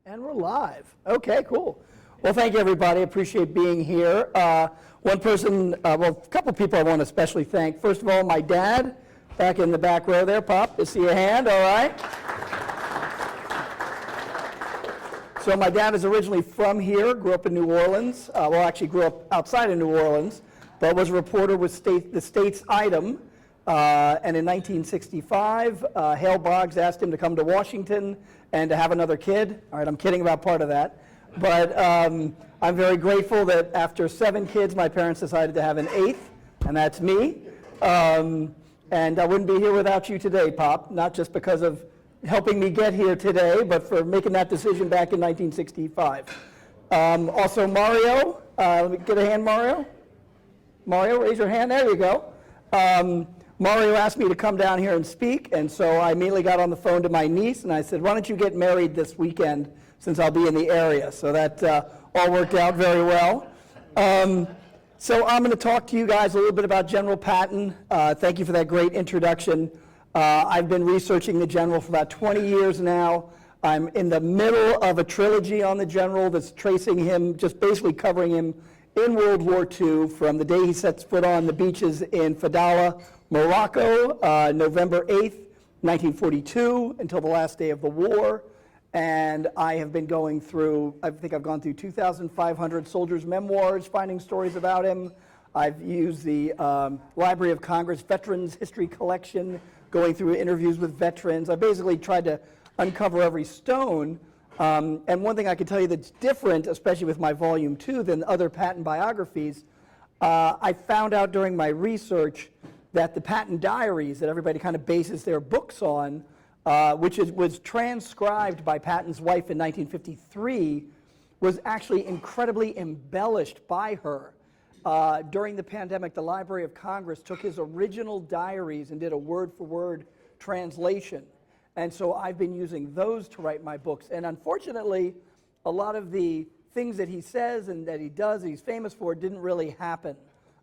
And we're live. Okay, cool. Well, thank you, everybody. Appreciate being here. One person, a couple people I want to especially thank. First of all, my dad, back in the back row there. Pop, you see a hand, all right? So my dad is originally from here, grew up in New Orleans. Well, actually grew up outside of New Orleans, but was a reporter with the State's Item. And in 1965, Hale Boggs asked him to come to Washington and to have another kid. All right, I'm kidding about part of that. But I'm very grateful that after 7 kids, my parents decided to have an 8th, and that's me. And I wouldn't be here without you today, Pop, not just because of helping me get here today, but for making that decision back in 1965. Also, Mario, let me get a hand, Mario. Mario, raise your hand. There you go. Mario asked me to come down here and speak, and so I immediately got on the phone to my niece, and I said, why don't you get married this weekend since I'll be in the area? So that all worked out very well. So I'm going to talk to you guys a little bit about General Patton. Thank you for that great introduction. I've been researching the General for about 20 years now. I'm in the middle of a trilogy on the General that's tracing him, just basically covering him in World War II from the day he sets foot on the beaches in Fadala, Morocco, November 8th, 1942, until the last day of the war. And I have been going through, I think I've gone through 2,500 soldiers' memoirs, finding stories about him. I've used the Library of Congress Veterans History Collection, going through interviews with veterans. I basically tried to uncover every stone. And one thing I can tell you that's different, especially with my volume 2, than other Patton biographies, I found out during my research that the Patton diaries that everybody kind of bases their books on, which was transcribed by Patton's wife in 1953, was actually incredibly embellished by her. During the pandemic, the Library of Congress took his original diaries and did a word-for-word translation. And so I've been using those to write my books. And unfortunately, a lot of the things that he says and that he does, that he's famous for, didn't really happen.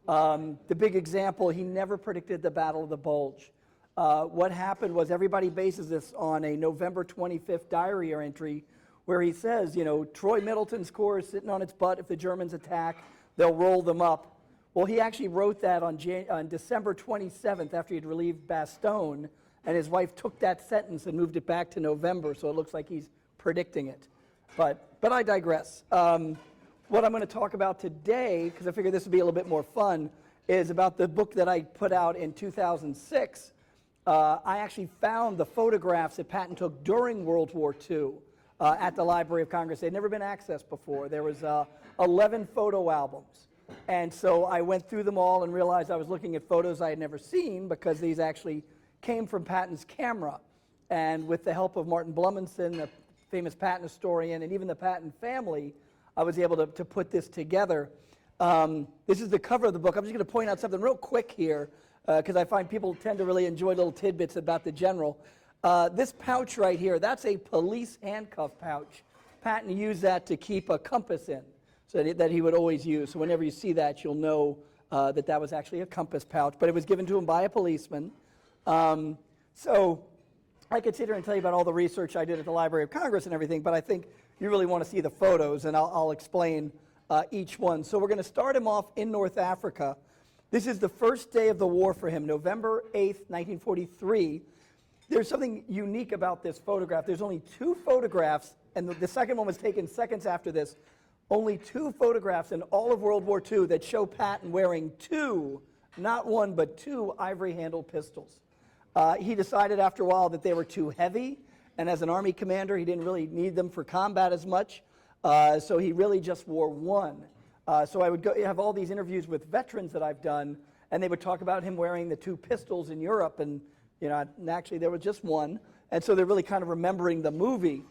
The big example, he never predicted the Battle of the Bulge. What happened was everybody bases this on a November 25th diary entry where he says, you know, Troy Middleton's corps is sitting on its butt. If the Germans attack, they'll roll them up. Well, he actually wrote that on December 27th after he'd relieved Bastogne, and his wife took that sentence and moved it back to November, so it looks like he's predicting it. But I digress. What I'm going to talk about today, because I figured this would be a little bit more fun, is about the book that I put out in 2006. I actually found the photographs that Patton took during World War II at the Library of Congress. They'd never been accessed before. There was 11 photo albums. And so I went through them all and realized I was looking at photos I had never seen because these actually came from Patton's camera. And with the help of Martin Blumenson, the famous Patton historian, and even the Patton family, I was able to put this together. This is the cover of the book. I'm just going to point out something real quick here because I find people tend to really enjoy little tidbits about the General. This pouch right here, that's a police handcuff pouch. Patton used that to keep a compass in, so that he would always use. So whenever you see that, you'll know that was actually a compass pouch. But it was given to him by a policeman. So I could sit here and tell you about all the research I did at the Library of Congress and everything, but I think you really want to see the photos, and I'll explain each one. So we're going to start him off in North Africa. This is the first day of the war for him, November 8th, 1943. There's something unique about this photograph. There's only 2 photographs, and the second one was taken seconds after this. Only 2 photographs in all of World War II that show Patton wearing 2, not 1, but 2 ivory-handled pistols. He decided after a while that they were too heavy, and as an Army commander, he didn't really need them for combat as much, so he really just wore 1. So I would have all these interviews with veterans that I've done, and they would talk about him wearing the 2 pistols in Europe, and you know, and actually there was just 1, and so they're really kind of remembering the movie.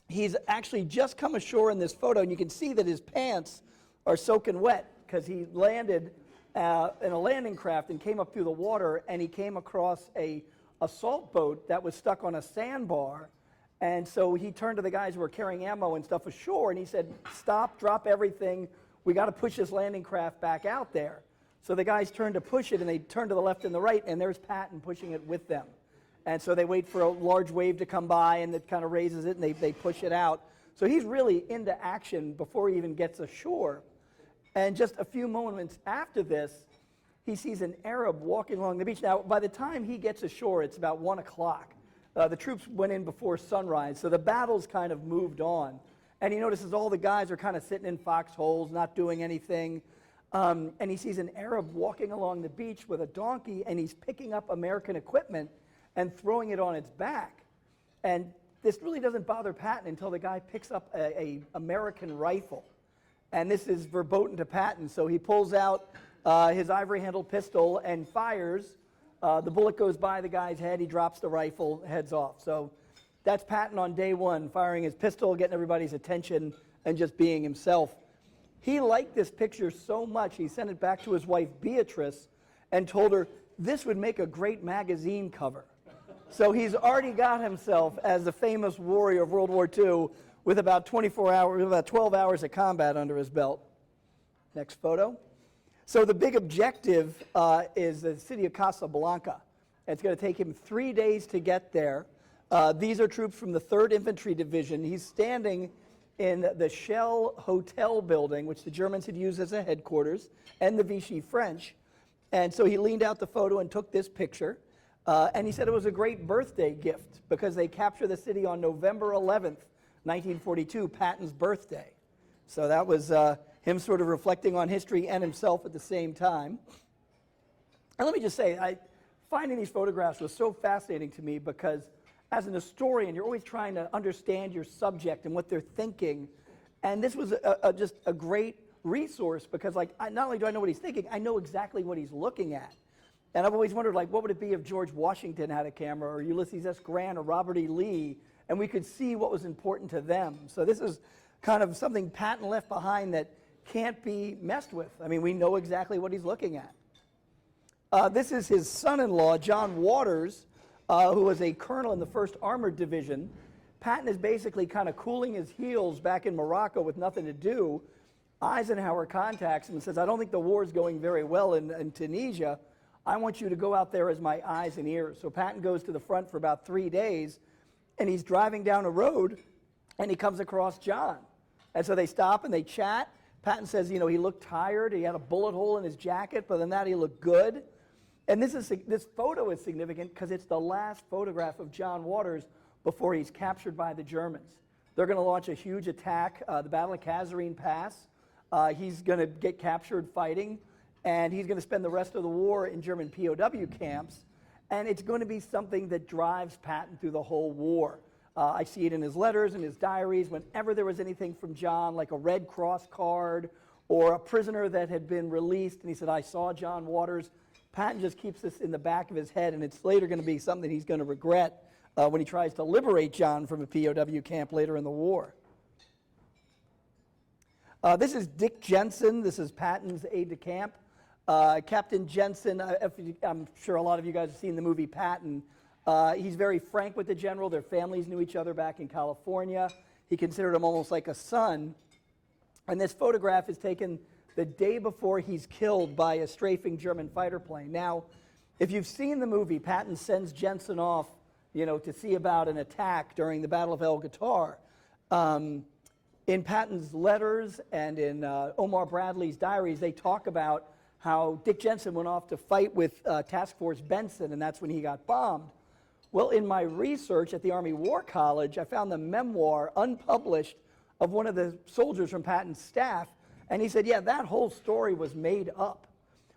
He's actually just come ashore in this photo, and you can see that his pants are soaking wet because he landed in a landing craft and came up through the water, and he came across a assault boat that was stuck on a sandbar. And so he turned to the guys who were carrying ammo and stuff ashore, and he said, stop, drop everything. We got to push this landing craft back out there. So the guys turned to push it, and they turned to the left and the right, and there's Patton pushing it with them. And so they wait for a large wave to come by, and it kind of raises it, and they push it out. So he's really into action before he even gets ashore. And just a few moments after this, he sees an Arab walking along the beach. Now, by the time he gets ashore, it's about 1 o'clock. The troops went in before sunrise, so the battle's kind of moved on. And he notices all the guys are kind of sitting in foxholes, not doing anything. And he sees an Arab walking along the beach with a donkey, and he's picking up American equipment and throwing it on its back. And this really doesn't bother Patton until the guy picks up a American rifle. And this is verboten to Patton, so he pulls out his ivory-handled pistol and fires. The bullet goes by the guy's head, he drops the rifle, heads off. So that's Patton on day one, firing his pistol, getting everybody's attention, and just being himself. He liked this picture so much, he sent it back to his wife Beatrice and told her this would make a great magazine cover. So he's already got himself as the famous warrior of World War II with about 12 hours of combat under his belt. Next photo. So the big objective is the city of Casablanca. It's going to take him 3 days to get there. These are troops from the 3rd Infantry Division. He's standing in the Shell Hotel building, which the Germans had used as a headquarters, and the Vichy French. And so he leaned out the photo and took this picture. And he said it was a great birthday gift because they captured the city on November 11th, 1942, Patton's birthday. So that was him sort of reflecting on history and himself at the same time. And let me just say, finding these photographs was so fascinating to me because as an historian, you're always trying to understand your subject and what they're thinking. And this was just a great resource because, like, not only do I know what he's thinking, I know exactly what he's looking at. And I've always wondered, like, what would it be if George Washington had a camera, or Ulysses S. Grant, or Robert E. Lee, and we could see what was important to them. So this is kind of something Patton left behind that can't be messed with. I mean, we know exactly what he's looking at. This is his son-in-law, John Waters, who was a colonel in the 1st Armored Division. Patton is basically kind of cooling his heels back in Morocco with nothing to do. Eisenhower contacts him and says, I don't think the war is going very well in Tunisia. I want you to go out there as my eyes and ears. So Patton goes to the front for about 3 days, and he's driving down a road, and he comes across John. And so they stop and they chat. Patton says, you know, he looked tired. He had a bullet hole in his jacket, but than that, he looked good. And this photo is significant because it's the last photograph of John Waters before he's captured by the Germans. They're going to launch a huge attack, the Battle of Kasserine Pass. He's going to get captured fighting, and he's going to spend the rest of the war in German POW camps. And it's going to be something that drives Patton through the whole war. I see it in his letters and his diaries. Whenever there was anything from John, like a Red Cross card or a prisoner that had been released, and he said, I saw John Waters, Patton just keeps this in the back of his head, and it's later going to be something he's going to regret when he tries to liberate John from a POW camp later in the war. This is Dick Jensen. This is Patton's aide-de-camp. Captain Jensen, I'm sure a lot of you guys have seen the movie Patton. He's very frank with the general. Their families knew each other back in California. He considered him almost like a son. And this photograph is taken the day before he's killed by a strafing German fighter plane. Now, if you've seen the movie, Patton sends Jensen off, you know, to see about an attack during the Battle of El Guitar. In Patton's letters and in Omar Bradley's diaries, they talk about how Dick Jensen went off to fight with Task Force Benson, and that's when he got bombed. Well, in my research at the Army War College, I found the memoir, unpublished, of one of the soldiers from Patton's staff, and he said, yeah, that whole story was made up.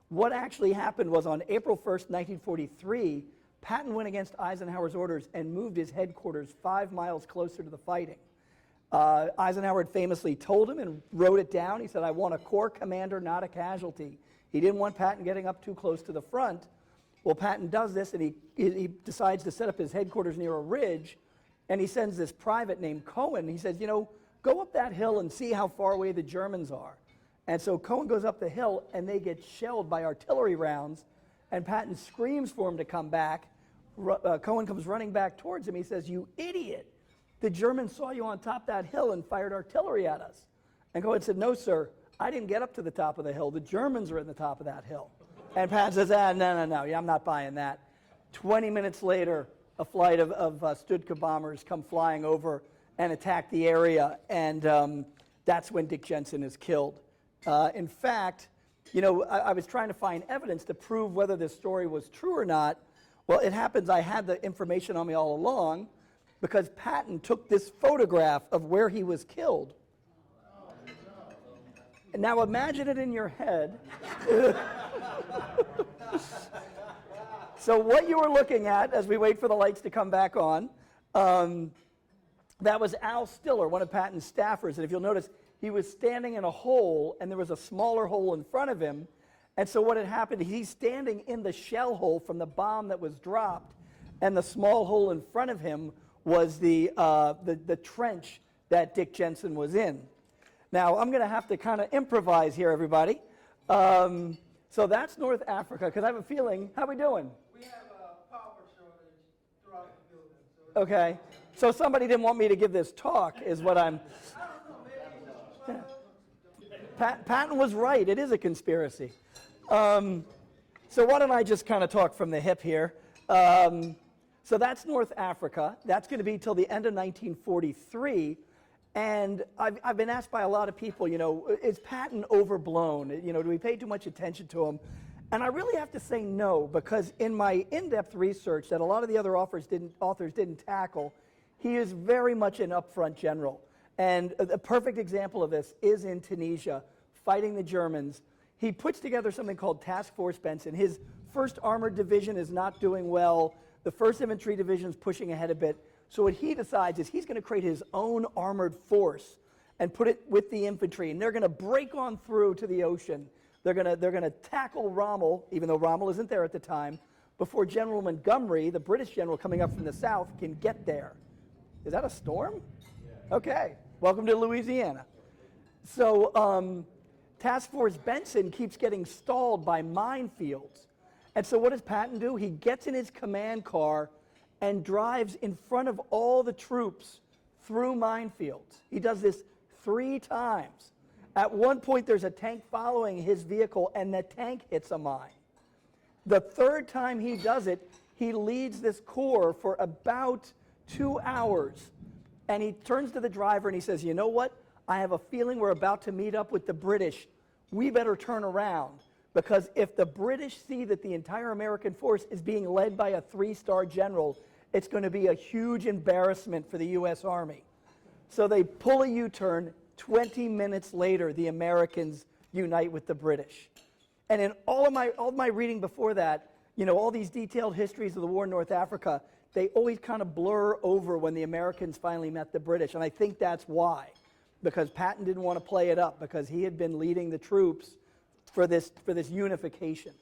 What actually happened was on April 1st, 1943, Patton went against Eisenhower's orders and moved his headquarters 5 miles closer to the fighting. Eisenhower had famously told him and wrote it down. He said, I want a corps commander, not a casualty. He didn't want Patton getting up too close to the front. Well, Patton does this, and he decides to set up his headquarters near a ridge, and he sends this private named Cohen. He says, you know, go up that hill and see how far away the Germans are. And so Cohen goes up the hill, and they get shelled by artillery rounds, and Patton screams for him to come back. Cohen comes running back towards him. He says, you idiot. The Germans saw you on top of that hill and fired artillery at us. And Cohen said, no, sir, I didn't get up to the top of the hill. The Germans are at the top of that hill. And Patton says, no, yeah, I'm not buying that. 20 minutes later, a flight of Stuka bombers come flying over and attack the area, and that's when Dick Jensen is killed. In fact, I was trying to find evidence to prove whether this story was true or not. Well, it happens I had the information on me all along because Patton took this photograph of where he was killed. And now imagine it in your head. So what you were looking at as we wait for the lights to come back on, that was Al Stiller, one of Patton's staffers. And if you'll notice, he was standing in a hole, and there was a smaller hole in front of him. And so what had happened, he's standing in the shell hole from the bomb that was dropped, and the small hole in front of him was the trench that Dick Jensen was in. Now, I'm going to have to kind of improvise here, everybody. So that's North Africa, because I have a feeling, how are we doing? We have a power shortage throughout the building. So Okay. So somebody didn't want me to give this talk, is what I'm... I don't know, maybe Patton was right. It is a conspiracy. So why don't I just kind of talk from the hip here? So that's North Africa. That's going to be till the end of 1943. And I've been asked by a lot of people, is Patton overblown? Do we pay too much attention to him? And I really have to say no, because in my in-depth research that a lot of the other authors didn't tackle, he is very much an upfront general. And a perfect example of this is in Tunisia, fighting the Germans. He puts together something called Task Force Benson. His 1st Armored Division is not doing well. The 1st Infantry Division is pushing ahead a bit. So what he decides is he's going to create his own armored force and put it with the infantry. And they're going to break on through to the ocean. They're going to tackle Rommel, even though Rommel isn't there at the time, before General Montgomery, the British general coming up from the south, can get there. Is that a storm? Yeah. Okay. Welcome to Louisiana. So Task Force Benson keeps getting stalled by minefields. And so what does Patton do? He gets in his command car and drives in front of all the troops through minefields. He does this 3 times. At one point, there's a tank following his vehicle, and the tank hits a mine. The 3rd time he does it, he leads this corps for about 2 hours. And he turns to the driver and he says, you know what? I have a feeling we're about to meet up with the British. We better turn around. Because if the British see that the entire American force is being led by a 3-star general, it's going to be a huge embarrassment for the U.S. Army. So they pull a U-turn. 20 minutes later, the Americans unite with the British. And in all of my reading before that, all these detailed histories of the war in North Africa, they always kind of blur over when the Americans finally met the British. And I think that's why. Because Patton didn't want to play it up, because he had been leading the troops for this unification.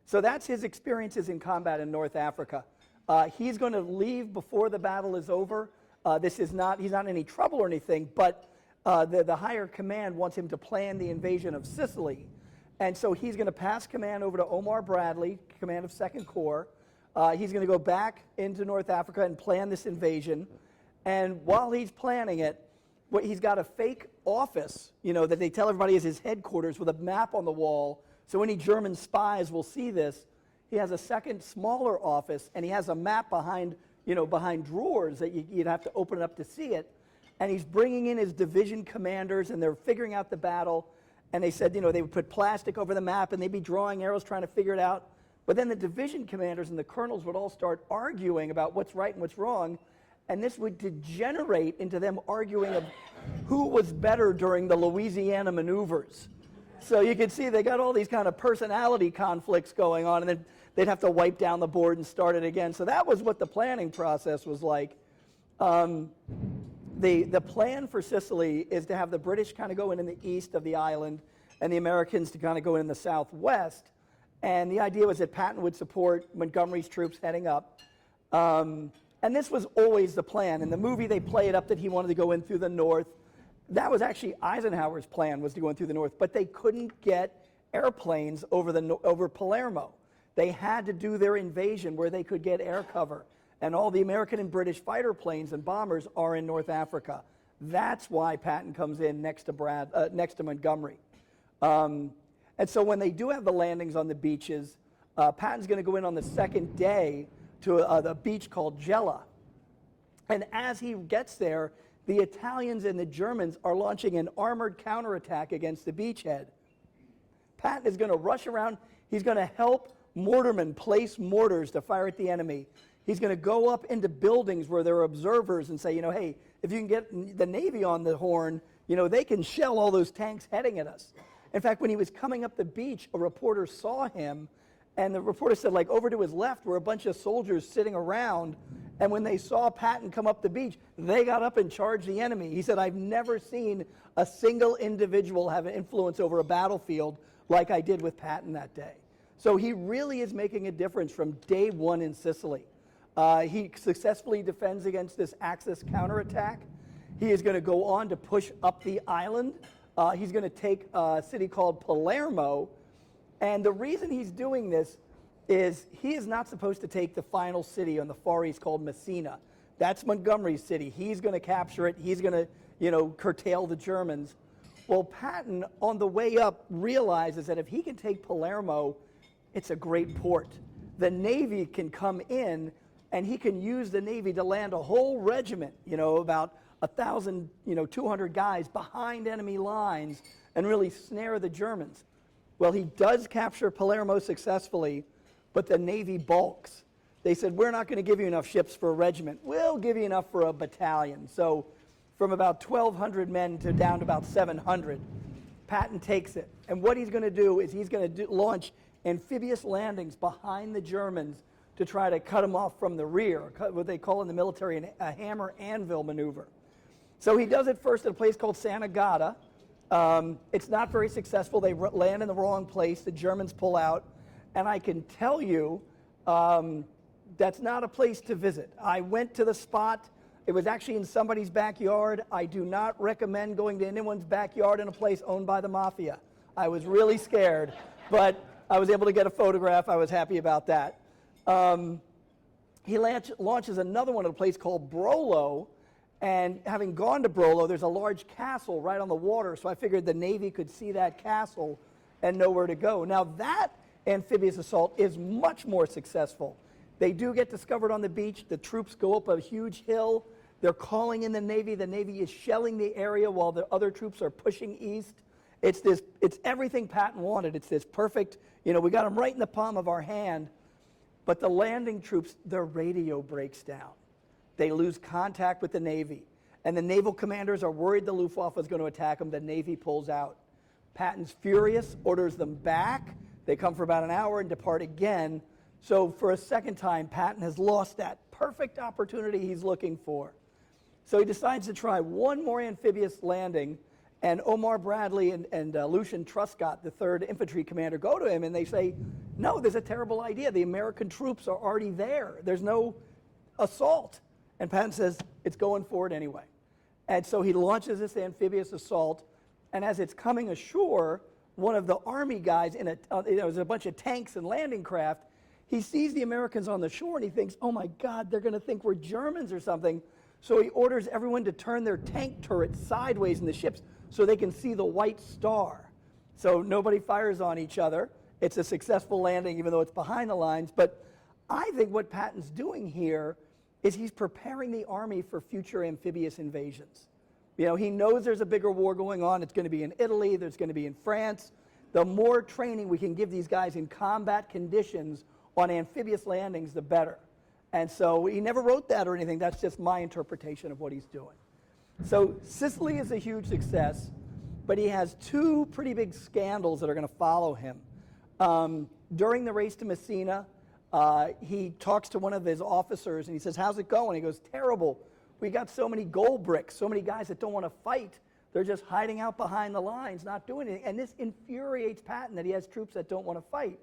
So that's his experiences in combat in North Africa. He's going to leave before the battle is over. He's not in any trouble or anything, but the higher command wants him to plan the invasion of Sicily. And so he's going to pass command over to Omar Bradley, command of 2nd Corps. He's going to go back into North Africa and plan this invasion. And while he's planning it, he's got a fake office, that they tell everybody is his headquarters with a map on the wall. So any German spies will see this. He has a second, smaller office, and he has a map behind drawers that you'd have to open it up to see it. And he's bringing in his division commanders, and they're figuring out the battle. And they said, they would put plastic over the map, and they'd be drawing arrows trying to figure it out. But then the division commanders and the colonels would all start arguing about what's right and what's wrong. And this would degenerate into them arguing of who was better during the Louisiana maneuvers. So you can see they got all these kind of personality conflicts going on, and then they'd have to wipe down the board and start it again. So that was what the planning process was like. The plan for Sicily is to have the British kind of go in the east of the island and the Americans to kind of go in the southwest. And the idea was that Patton would support Montgomery's troops heading up. And this was always the plan. In the movie, they play it up that he wanted to go in through the north. That was actually Eisenhower's plan, was to go in through the north. But they couldn't get airplanes over Palermo. They had to do their invasion where they could get air cover. And all the American and British fighter planes and bombers are in North Africa. That's why Patton comes in next to Montgomery. And so when they do have the landings on the beaches, Patton's going to go in on the 2nd day to the beach called Gela. And as he gets there, the Italians and the Germans are launching an armored counterattack against the beachhead. Patton is going to rush around. He's going to help mortarmen place mortars to fire at the enemy. He's going to go up into buildings where there are observers and say, hey, if you can get the Navy on the horn, they can shell all those tanks heading at us. In fact, when he was coming up the beach, a reporter saw him, and the reporter said, over to his left were a bunch of soldiers sitting around, and when they saw Patton come up the beach, they got up and charged the enemy. He said, I've never seen a single individual have an influence over a battlefield like I did with Patton that day. So he really is making a difference from day one in Sicily. He successfully defends against this Axis counterattack. He is going to go on to push up the island. He's going to take a city called Palermo. And the reason he's doing this is he is not supposed to take the final city on the Far East called Messina. That's Montgomery's city. He's going to capture it. He's going to, curtail the Germans. Well, Patton, on the way up, realizes that if he can take Palermo, it's a great port. The Navy can come in, and he can use the Navy to land a whole regiment, about 1,000, 200 guys behind enemy lines and really snare the Germans. Well, he does capture Palermo successfully, but the Navy balks. They said, we're not going to give you enough ships for a regiment. We'll give you enough for a battalion. So from about 1,200 men to down to about 700, Patton takes it. And what he's going to do is he's going to launch amphibious landings behind the Germans to try to cut them off from the rear, what they call in the military a hammer-anvil maneuver. So he does it first at a place called Sant'Agata. It's not very successful. They land in the wrong place. The Germans pull out. And I can tell you, that's not a place to visit. I went to the spot. It was actually in somebody's backyard. I do not recommend going to anyone's backyard in a place owned by the mafia. I was really scared, but I was able to get a photograph. I was happy about that. He launches another one at a place called Brolo, and having gone to Brolo, there's a large castle right on the water, so I figured the Navy could see that castle and know where to go. Now that amphibious assault is much more successful. They do get discovered on the beach. The troops go up a huge hill. They're calling in the Navy. The Navy is shelling the area while the other troops are pushing east. It's everything Patton wanted. It's this perfect, we got them right in the palm of our hand. But the landing troops, their radio breaks down. They lose contact with the Navy. And the naval commanders are worried the Luftwaffe is going to attack them. The Navy pulls out. Patton's furious, orders them back. They come for about an hour and depart again. So for a second time, Patton has lost that perfect opportunity he's looking for. So he decides to try one more amphibious landing, and Omar Bradley and Lucian Truscott, the 3rd Infantry Commander, go to him and they say, no, there's a terrible idea. The American troops are already there. There's no assault. And Patton says, it's going forward anyway. And so he launches this amphibious assault, and as it's coming ashore, one of the Army guys there's a bunch of tanks and landing craft. He sees the Americans on the shore and he thinks, oh my God, they're going to think we're Germans or something. So he orders everyone to turn their tank turrets sideways in the ships so they can see the white star. So nobody fires on each other. It's a successful landing, even though it's behind the lines. But I think what Patton's doing here is he's preparing the Army for future amphibious invasions. He knows there's a bigger war going on. It's going to be in Italy. There's going to be in France. The more training we can give these guys in combat conditions on amphibious landings, the better. And so he never wrote that or anything. That's just my interpretation of what he's doing. So Sicily is a huge success, but he has 2 pretty big scandals that are going to follow him. During the race to Messina, he talks to one of his officers and he says, how's it going? He goes, terrible. We got so many gold bricks, so many guys that don't want to fight. They're just hiding out behind the lines, not doing anything. And this infuriates Patton that he has troops that don't want to fight.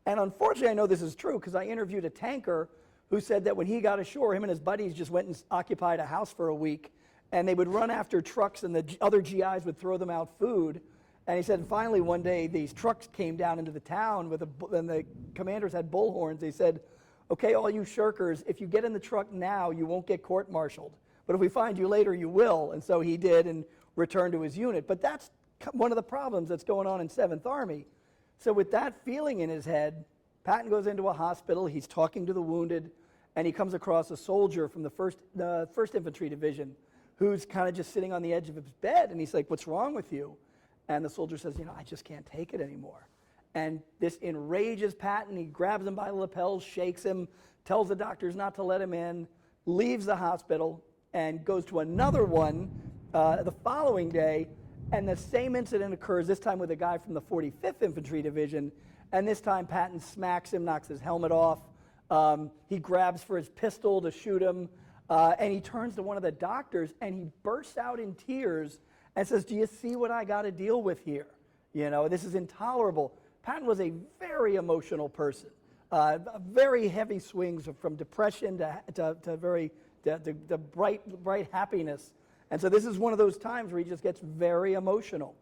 And unfortunately, I know this is true because I interviewed a tanker who said that when he got ashore, him and his buddies just went and occupied a house for a week, and they would run after trucks and the other GIs would throw them out food. And he said finally one day these trucks came down into the town and the commanders had bullhorns. They said, okay, all you shirkers, if you get in the truck now, you won't get court-martialed. But if we find you later, you will. And so he did and returned to his unit. But that's one of the problems that's going on in 7th Army. So with that feeling in his head, Patton goes into a hospital. He's talking to the wounded. and he comes across a soldier from the first Infantry Division who's kind of just sitting on the edge of his bed, and he's like, "What's wrong with you?" And the soldier says, "I just can't take it anymore." And this enrages Patton. He grabs him by the lapels, shakes him, tells the doctors not to let him in, leaves the hospital, and goes to another one the following day, and the same incident occurs, this time with a guy from the 45th Infantry Division, and this time Patton smacks him, knocks his helmet off. He grabs for his pistol to shoot him, and he turns to one of the doctors, and he bursts out in tears and says, "Do you see what I got to deal with here? This is intolerable." Patton was a very emotional person, very heavy swings from depression to very the bright happiness. And so this is one of those times where he just gets very emotional.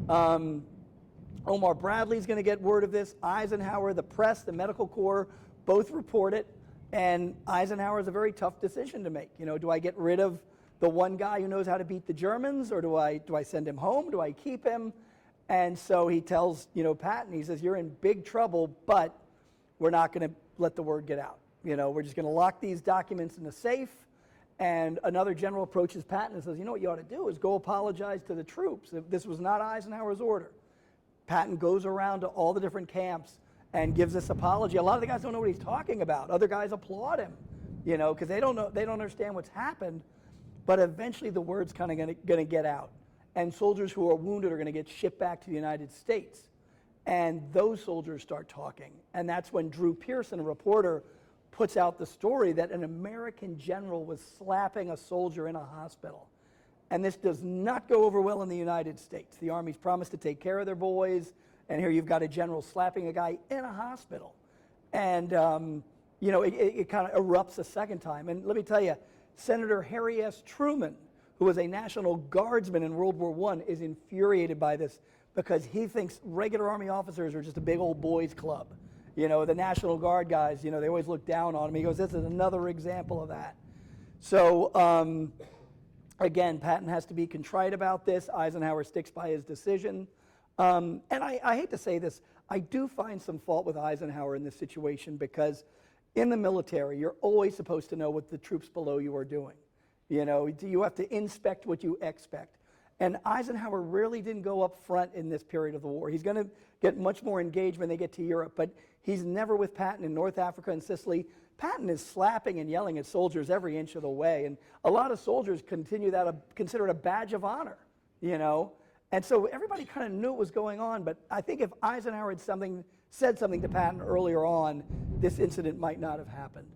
Omar Bradley's going to get word of this. Eisenhower, the press, the medical corps, both report it. And Eisenhower has a very tough decision to make. Do I get rid of the one guy who knows how to beat the Germans, or do I send him home? Do I keep him? And so he tells Patton, he says, "You're in big trouble, but we're not going to let the word get out. We're just going to lock these documents in a safe." And another general approaches Patton and says, "What you ought to do is go apologize to the troops. This was not Eisenhower's order." Patton goes around to all the different camps and gives this apology. A lot of the guys don't know what he's talking about. Other guys applaud him, because they don't understand what's happened. But eventually the word's kind of going to get out. And soldiers who are wounded are going to get shipped back to the United States. And those soldiers start talking. And that's when Drew Pearson, a reporter, puts out the story that an American general was slapping a soldier in a hospital. And this does not go over well in the United States. The Army's promised to take care of their boys, and here you've got a general slapping a guy in a hospital. And, it kind of erupts a second time. And let me tell you, Senator Harry S. Truman, who was a National Guardsman in World War I, is infuriated by this because he thinks regular Army officers are just a big old boys club. The National Guard guys, they always look down on him. He goes, "This is another example of that." So, again, Patton has to be contrite about this. Eisenhower sticks by his decision. And I hate to say this, I do find some fault with Eisenhower in this situation because in the military, you're always supposed to know what the troops below you are doing. You have to inspect what you expect. And Eisenhower really didn't go up front in this period of the war. He's going to get much more engaged when they get to Europe, but he's never with Patton in North Africa and Sicily. Patton is slapping and yelling at soldiers every inch of the way, and a lot of soldiers consider it a badge of honor, And so everybody kind of knew what was going on, but I think if Eisenhower had said something to Patton earlier on, this incident might not have happened.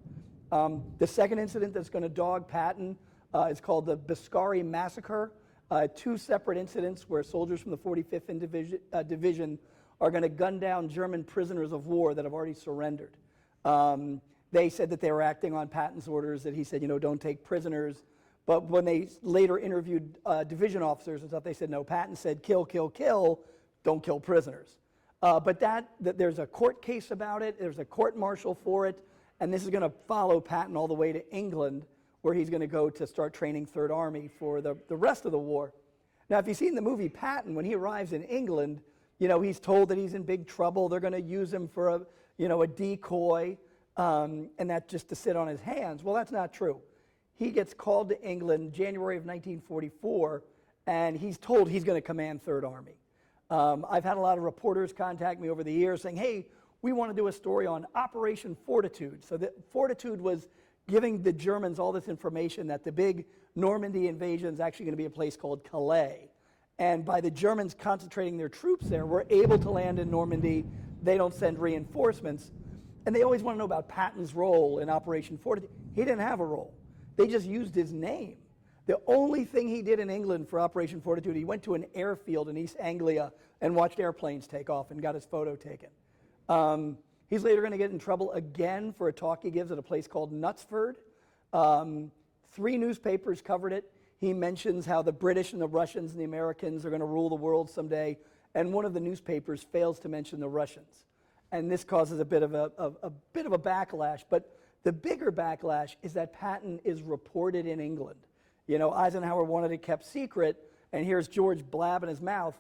The second incident that's going to dog Patton is called the Biscari Massacre. Two separate incidents where soldiers from the 45th Division are going to gun down German prisoners of war that have already surrendered. They said that they were acting on Patton's orders, that he said, don't take prisoners. But when they later interviewed division officers and stuff, they said, no, Patton said, kill, kill, kill, don't kill prisoners. But there's a court case about it, there's a court-martial for it, and this is going to follow Patton all the way to England, where he's going to go to start training Third Army for the rest of the war. Now, if you've seen the movie Patton, when he arrives in England, he's told that he's in big trouble. They're going to use him for a decoy, and that just to sit on his hands. Well, that's not true. He gets called to England January of 1944, and he's told he's going to command Third Army. I've had a lot of reporters contact me over the years saying, hey, we want to do a story on Operation Fortitude. So Fortitude was giving the Germans all this information that the big Normandy invasion is actually going to be a place called Calais. And by the Germans concentrating their troops there, we're able to land in Normandy. They don't send reinforcements. And they always want to know about Patton's role in Operation Fortitude. He didn't have a role. They just used his name. The only thing he did in England for Operation Fortitude, he went to an airfield in East Anglia and watched airplanes take off and got his photo taken. He's later going to get in trouble again for a talk he gives at a place called Knutsford. 3 newspapers covered it. He mentions how the British and the Russians and the Americans are going to rule the world someday, and one of the newspapers fails to mention the Russians. And this causes a bit of a backlash, but the bigger backlash is that Patton is reported in England. Eisenhower wanted it kept secret, and here's George blabbing his mouth.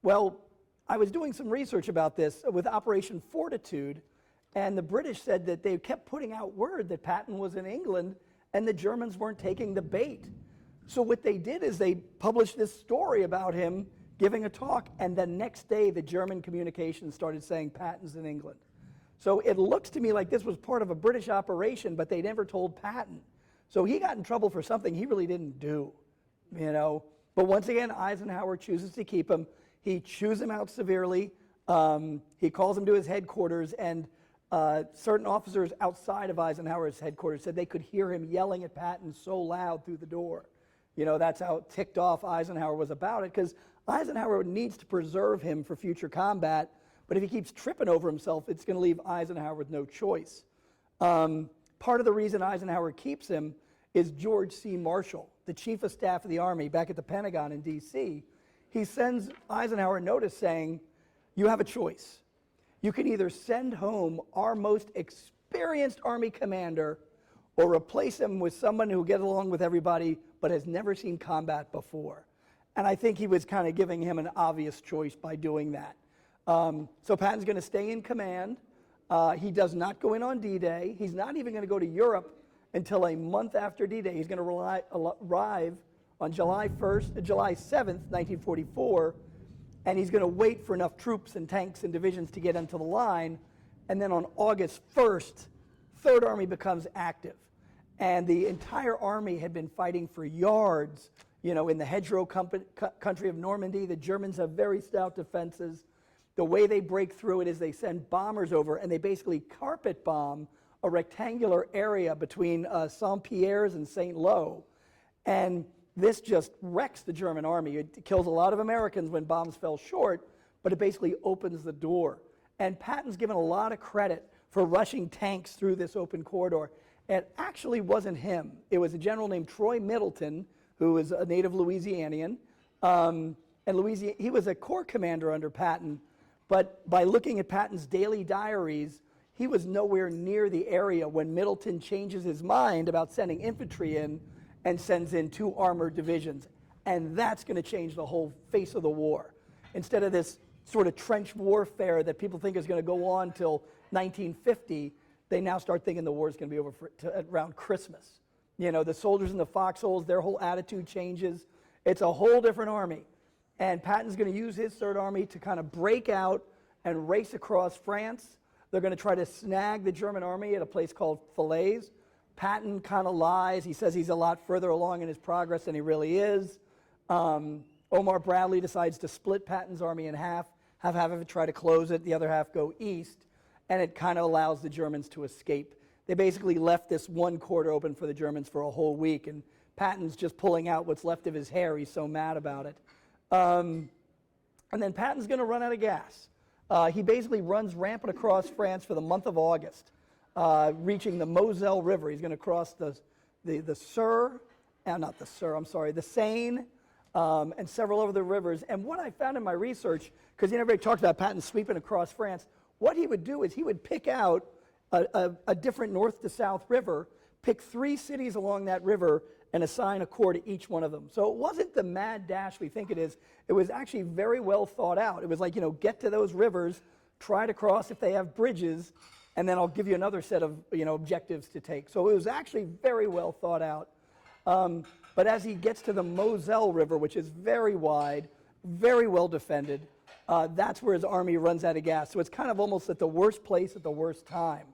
Well, I was doing some research about this with Operation Fortitude, And the British said that they kept putting out word that Patton was in England and the Germans weren't taking the bait. So what they did is they published this story about him giving a talk, and the next day the German communications started saying Patton's in England. So it looks to me like this was part of a British operation, but they never told Patton. So he got in trouble for something he really didn't do, you know. But once again, Eisenhower chooses to keep him. He chews him out severely. He calls him to his headquarters, and certain officers outside of Eisenhower's headquarters said they could hear him yelling at Patton so loud through the door. You know, that's how ticked off Eisenhower was about it, because Eisenhower needs to preserve him for future combat, but if he keeps tripping over himself, it's going to leave Eisenhower with no choice. Part of the reason Eisenhower keeps him is George C. Marshall, the Chief of Staff of the Army back at the Pentagon in D.C. He sends Eisenhower a notice saying, you have a choice. You can either send home our most experienced Army commander or replace him with someone who gets along with everybody but has never seen combat before. And I think he was kind of giving him an obvious choice by doing that. So Patton's going to stay in command. He does not go in on D-Day. He's not even going to go to Europe until a month after D-Day. He's going to arrive on July 7th, 1944, and he's going to wait for enough troops and tanks and divisions to get into the line. And then on August 1st, Third Army becomes active. And the entire army had been fighting for yards, you know, in the hedgerow country of Normandy. The Germans have very stout defenses. The way they break through it is they send bombers over, and they basically carpet bomb a rectangular area between Saint-Pierre's and Saint-Lô. And this just wrecks the German army. It kills a lot of Americans when bombs fell short, but it basically opens the door. And Patton's given a lot of credit for rushing tanks through this open corridor. It actually wasn't him. It was a general named Troy Middleton, who was a native Louisianian. He was a corps commander under Patton, but by looking at Patton's daily diaries, he was nowhere near the area when Middleton changes his mind about sending infantry in and sends in 2 armored divisions. And that's going to change the whole face of the war. Instead of this sort of trench warfare that people think is going to go on till 1950, they now start thinking the war is going to be over around Christmas. You know, the soldiers in the foxholes, their whole attitude changes. It's a whole different army. And Patton's going to use his Third Army to kind of break out and race across France. They're going to try to snag the German army at a place called Falaise. Patton kind of lies. He says he's a lot further along in his progress than he really is. Omar Bradley decides to split Patton's army in half of it try to close it, the other half go east, and it kind of allows the Germans to escape. They basically left this one corridor open for the Germans for a whole week, and Patton's just pulling out what's left of his hair. He's so mad about it. And then Patton's going to run out of gas. He basically runs rampant across France for the month of August, reaching the Moselle River. He's going to cross the Seine, and several other rivers. And what I found in my research, because everybody talks about Patton sweeping across France, what he would do is he would pick out a different north to south river, pick 3 cities along that river, and assign a corps to each one of them. So it wasn't the mad dash we think it is. It was actually very well thought out. It was like, get to those rivers, try to cross if they have bridges, and then I'll give you another set of objectives to take. So it was actually very well thought out. But as he gets to the Moselle River, which is very wide, very well defended, that's where his army runs out of gas. So it's kind of almost at the worst place at the worst time.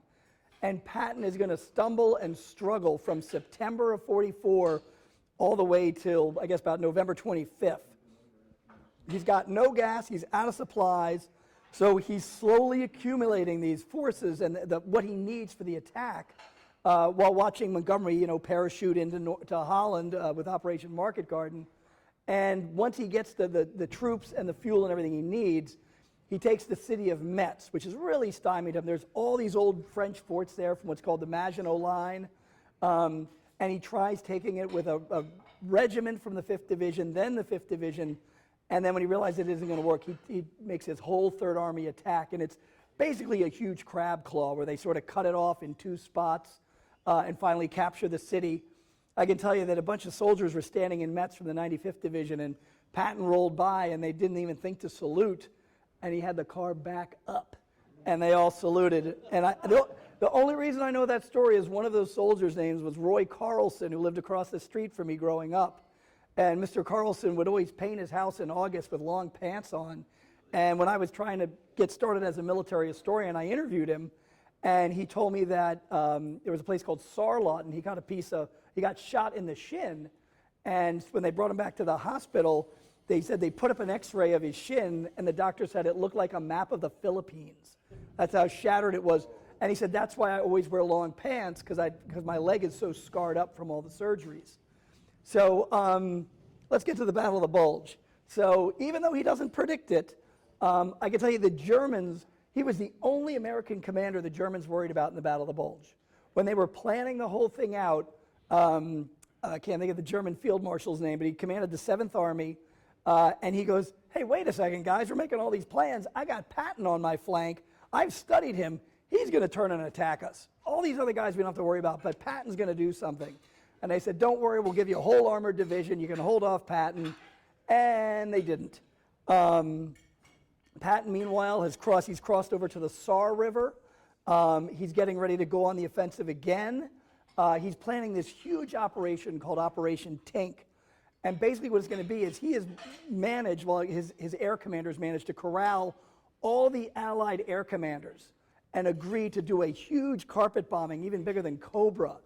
And Patton is going to stumble and struggle from September of 44 all the way till, I guess, about November 25th. He's got no gas, he's out of supplies, so he's slowly accumulating these forces and what he needs for the attack while watching Montgomery, parachute into Holland with Operation Market Garden. And once he gets the troops and the fuel and everything he needs, he takes the city of Metz, which has really stymied him. There's all these old French forts there from what's called the Maginot Line. And he tries taking it with a regiment from the 5th Division, then the 5th Division. And then when he realizes it isn't going to work, he makes his whole Third Army attack. And it's basically a huge crab claw where they sort of cut it off in 2 spots and finally capture the city. I can tell you that a bunch of soldiers were standing in Metz from the 95th Division, and Patton rolled by, and they didn't even think to salute. And he had the car back up. and they all saluted. And the only reason I know that story is one of those soldiers' names was Roy Carlson, who lived across the street from me growing up. And Mr. Carlson would always paint his house in August with long pants on. And when I was trying to get started as a military historian, I interviewed him, and he told me that there was a place called Sarlot, and he got shot in the shin. And when they brought him back to the hospital, they said they put up an x-ray of his shin, and the doctor said it looked like a map of the Philippines. That's how shattered it was. And he said, that's why I always wear long pants, because my leg is so scarred up from all the surgeries. So let's get to the Battle of the Bulge. So even though he doesn't predict it, I can tell you the Germans, he was the only American commander the Germans worried about in the Battle of the Bulge. When they were planning the whole thing out, I can't think of the German field marshal's name, but he commanded the 7th Army, and he goes, hey, wait a second, guys, we're making all these plans. I got Patton on my flank. I've studied him. He's going to turn and attack us. All these other guys we don't have to worry about, but Patton's going to do something. And they said, don't worry, we'll give you a whole armored division. You can hold off Patton. And they didn't. Patton, meanwhile, he's crossed over to the Saar River. He's getting ready to go on the offensive again. He's planning this huge operation called Operation Tank. And basically what it's going to be is he has managed, well, his air commanders managed to corral all the Allied air commanders and agree to do a huge carpet bombing, even bigger than Cobra,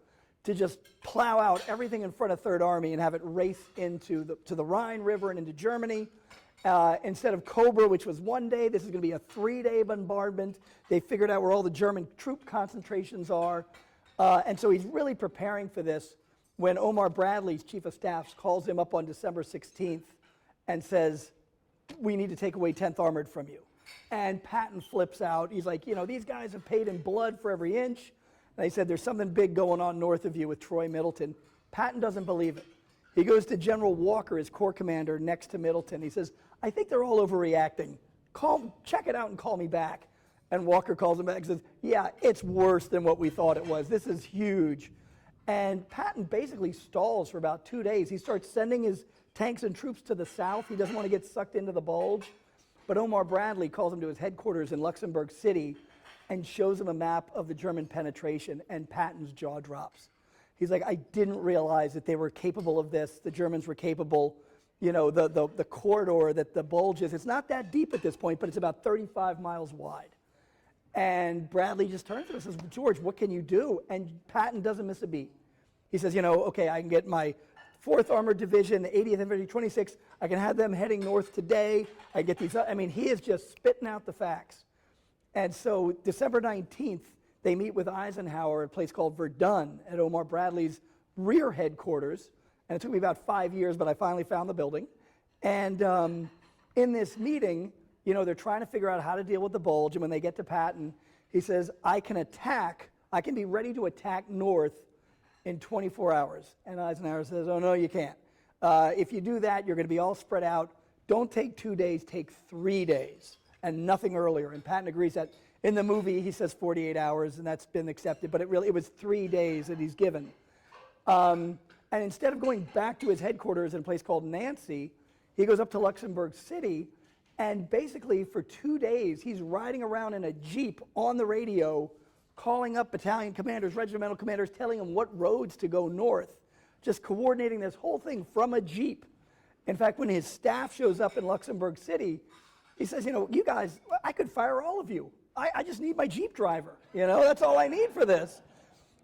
to just plow out everything in front of Third Army and have it race into the Rhine River and into Germany. Instead of Cobra, which was 1 day, this is going to be a 3-day bombardment. They figured out where all the German troop concentrations are. And so he's really preparing for this when Omar Bradley's chief of staff calls him up on December 16th and says, we need to take away 10th Armored from you. And Patton flips out. He's like, these guys have paid in blood for every inch. And they said, there's something big going on north of you with Troy Middleton. Patton doesn't believe it. He goes to General Walker, his corps commander, next to Middleton. He says, I think they're all overreacting. Check it out and call me back. And Walker calls him back and says, yeah, it's worse than what we thought it was. This is huge. And Patton basically stalls for about 2 days. He starts sending his tanks and troops to the south. He doesn't want to get sucked into the bulge. But Omar Bradley calls him to his headquarters in Luxembourg City and shows him a map of the German penetration, and Patton's jaw drops. He's like, I didn't realize that they were capable of this. The Germans were capable. The corridor that the bulge is, it's not that deep at this point, but it's about 35 miles wide. And Bradley just turns to him and says, George, what can you do? And Patton doesn't miss a beat. He says, okay, I can get my 4th Armored Division, the 80th Infantry, 26th. I can have them heading north today. I get these. He is just spitting out the facts. And so December 19th, they meet with Eisenhower at a place called Verdun at Omar Bradley's rear headquarters. And it took me about 5 years, but I finally found the building. And in this meeting, they're trying to figure out how to deal with the bulge. And when they get to Patton, he says, I can be ready to attack north in 24 hours. And Eisenhower says, oh, no, you can't. If you do that, you're going to be all spread out. Don't take 2 days, take 3 days, and nothing earlier. And Patton agrees that. In the movie, he says 48 hours, and that's been accepted, but it was 3 days that he's given. And instead of going back to his headquarters in a place called Nancy, he goes up to Luxembourg City, and basically for 2 days, he's riding around in a Jeep on the radio, calling up battalion commanders, regimental commanders, telling them what roads to go north, just coordinating this whole thing from a Jeep. In fact, when his staff shows up in Luxembourg City, he says, you guys, I could fire all of you. I just need my Jeep driver. That's all I need for this.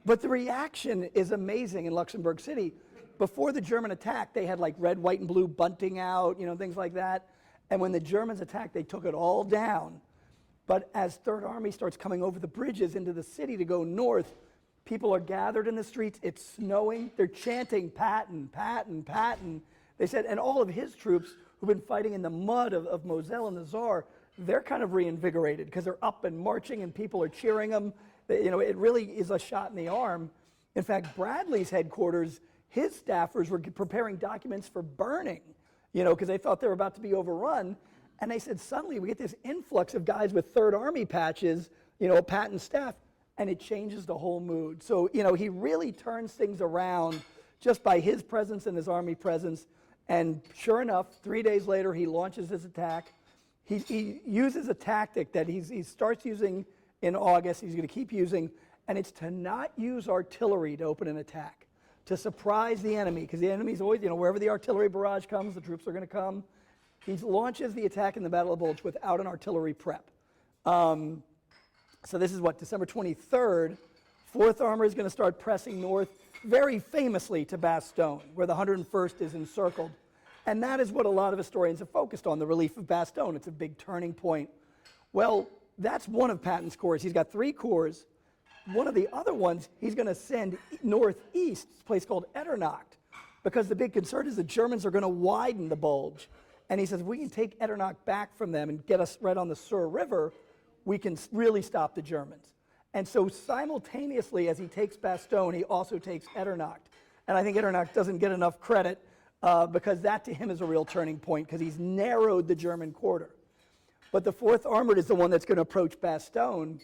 But the reaction is amazing in Luxembourg City. Before the German attack, they had like red, white, and blue bunting out, things like that. And when the Germans attacked, they took it all down. But as Third Army starts coming over the bridges into the city to go north, people are gathered in the streets. It's snowing. They're chanting, Patton, Patton, Patton. They said, and all of his troops who've been fighting in the mud of Moselle and the Saar, they're kind of reinvigorated because they're up and marching and people are cheering them. It really is a shot in the arm. In fact, Bradley's headquarters, his staffers were preparing documents for burning, because they thought they were about to be overrun. And they said, suddenly we get this influx of guys with Third Army patches, Patton's staff, and it changes the whole mood. So, he really turns things around just by his presence and his army presence. And sure enough, 3 days later, he launches his attack. he uses a tactic that he starts using in August, he's going to keep using, and it's to not use artillery to open an attack, to surprise the enemy, because the enemy's always, wherever the artillery barrage comes, the troops are going to come. He launches the attack in the Battle of Bulge without an artillery prep. So this is what, December 23rd, 4th Armor is going to start pressing north, very famously to Bastogne, where the 101st is encircled. And that is what a lot of historians have focused on, the relief of Bastogne. It's a big turning point. Well, that's one of Patton's corps. He's got 3 corps. One of the other ones, he's going to send northeast, a place called Eternacht, because the big concern is the Germans are going to widen the Bulge. And he says, if we can take Eternacht back from them and get us right on the Sur River, we can really stop the Germans. And so simultaneously, as he takes Bastogne, he also takes Eternacht. And I think Eternacht doesn't get enough credit because that to him is a real turning point because he's narrowed the German quarter. But the 4th Armored is the one that's going to approach Bastogne.